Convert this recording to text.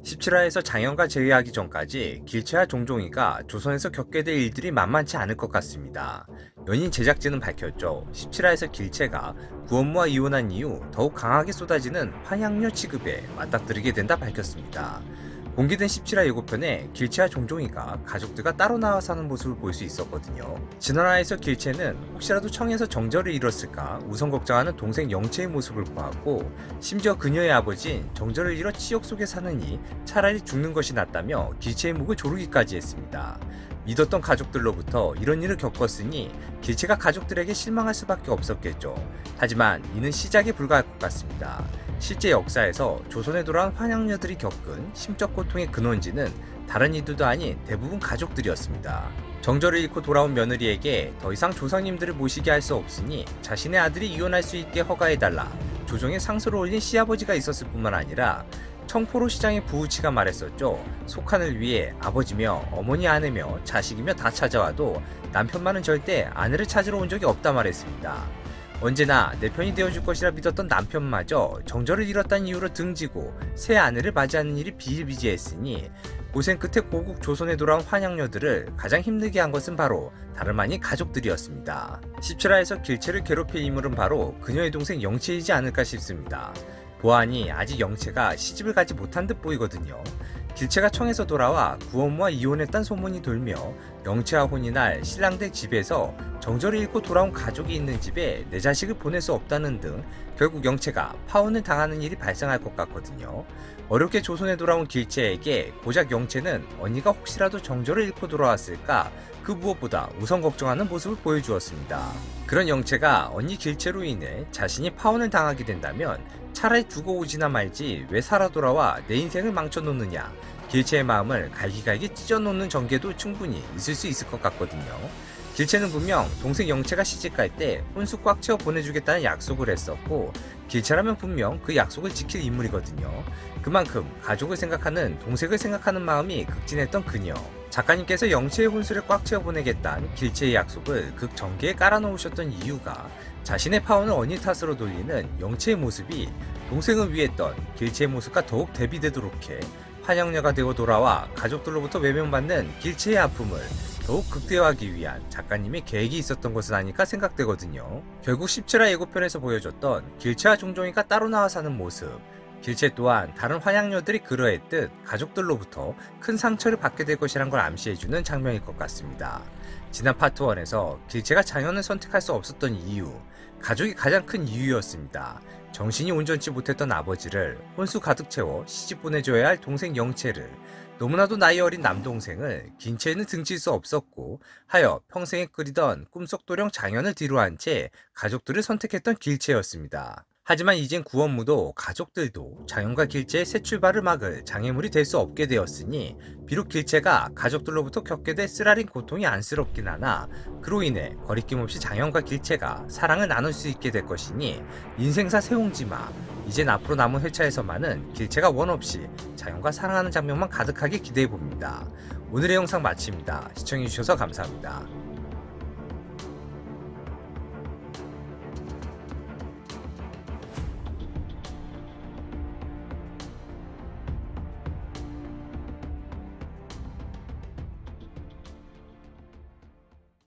17화에서 장현과 재회하기 전까지 길채와 종종이가 조선에서 겪게 될 일들이 만만치 않을 것 같습니다. 연인 제작진은 밝혔죠. 17화에서 길채가 구원무와 이혼한 이후 더욱 강하게 쏟아지는 환양료 취급에 맞닥뜨리게 된다 밝혔습니다. 공개된 17화 예고편에 길채와 종종이가 가족들과 따로 나와 사는 모습을 볼 수 있었거든요. 진원화에서 길채는 혹시라도 청에서 정절을 잃었을까 우선 걱정하는 동생 영채의 모습을 보았고, 심지어 그녀의 아버지인 정절을 잃어 치욕 속에 사느니 차라리 죽는 것이 낫다며 길채의 목을 조르기까지 했습니다. 믿었던 가족들로부터 이런 일을 겪었으니 길채가 가족들에게 실망할 수밖에 없었겠죠. 하지만 이는 시작에 불과할 것 같습니다. 실제 역사에서 조선에 돌아온 환양녀들이 겪은 심적 고통의 근원지는 다른 이들도 아닌 대부분 가족들이었습니다. 정절을 잃고 돌아온 며느리에게 더 이상 조상님들을 모시게 할 수 없으니 자신의 아들이 이혼할 수 있게 허가해달라 조정에 상소를 올린 시아버지가 있었을 뿐만 아니라 청포로 시장의 부우치가 말했었죠. 속한을 위해 아버지며 어머니 아내며 자식이며 다 찾아와도 남편만은 절대 아내를 찾으러 온 적이 없다 말했습니다. 언제나 내 편이 되어줄 것이라 믿었던 남편마저 정절을 잃었다는 이유로 등지고 새 아내를 맞이하는 일이 비일비재했으니 고생 끝에 고국 조선에 돌아온 환양녀들을 가장 힘들게 한 것은 바로 다름 아닌 가족들이었습니다. 17화에서 길채를 괴롭힌 인물은 바로 그녀의 동생 영채이지 않을까 싶습니다. 보아하니 아직 영채가 시집을 가지 못한 듯 보이거든요. 길채가 청에서 돌아와 구원무와 이혼했단 소문이 돌며 영채와 혼이 날 신랑댁 집에서 정절을 잃고 돌아온 가족이 있는 집에 내 자식을 보낼 수 없다는 등 결국 영채가 파혼을 당하는 일이 발생할 것 같거든요. 어렵게 조선에 돌아온 길채에게 고작 영채는 언니가 혹시라도 정절을 잃고 돌아왔을까 그 무엇보다 우선 걱정하는 모습을 보여주었습니다. 그런 영채가 언니 길채로 인해 자신이 파혼을 당하게 된다면 차라리 두고 오지나 말지 왜 살아 돌아와 내 인생을 망쳐놓느냐, 길채의 마음을 갈기갈기 찢어놓는 전개도 충분히 있을 수 있을 것 같거든요. 길채는 분명 동생 영채가 시집갈 때 혼수 꽉 채워 보내주겠다는 약속을 했었고, 길채라면 분명 그 약속을 지킬 인물이거든요. 그만큼 가족을 생각하는, 동생을 생각하는 마음이 극진했던 그녀. 작가님께서 영채의 혼수를 꽉 채워 보내겠다는 길채의 약속을 극 전개에 깔아놓으셨던 이유가 자신의 파혼을 언니 탓으로 돌리는 영채의 모습이 동생을 위했던 길채의 모습과 더욱 대비되도록 해 환양녀가 되어 돌아와 가족들로부터 외면받는 길채의 아픔을 더욱 극대화하기 위한 작가님의 계획이 있었던 것은 아닐까 생각되거든요. 결국 17화 예고편에서 보여줬던 길채와 종종이가 따로 나와 사는 모습, 길채 또한 다른 환양녀들이 그러했듯 가족들로부터 큰 상처를 받게 될 것이란 걸 암시해주는 장면일 것 같습니다. 지난 파트 1에서 길채가 장현을 선택할 수 없었던 이유, 가족이 가장 큰 이유였습니다. 정신이 온전치 못했던 아버지를 혼수 가득 채워 시집 보내줘야 할 동생 영채를, 너무나도 나이 어린 남동생을 긴채에는 등칠 수 없었고 하여 평생에 끓이던 꿈속 도령 장현을 뒤로한 채 가족들을 선택했던 길채였습니다. 하지만 이젠 구원무도 가족들도 장현과 길채의 새 출발을 막을 장애물이 될 수 없게 되었으니 비록 길채가 가족들로부터 겪게 될 쓰라린 고통이 안쓰럽긴 하나 그로 인해 거리낌 없이 장현과 길채가 사랑을 나눌 수 있게 될 것이니 인생사 새옹지마, 이젠 앞으로 남은 회차에서만은 길채가 원없이 장현과 사랑하는 장면만 가득하게 기대해봅니다. 오늘의 영상 마칩니다. 시청해주셔서 감사합니다.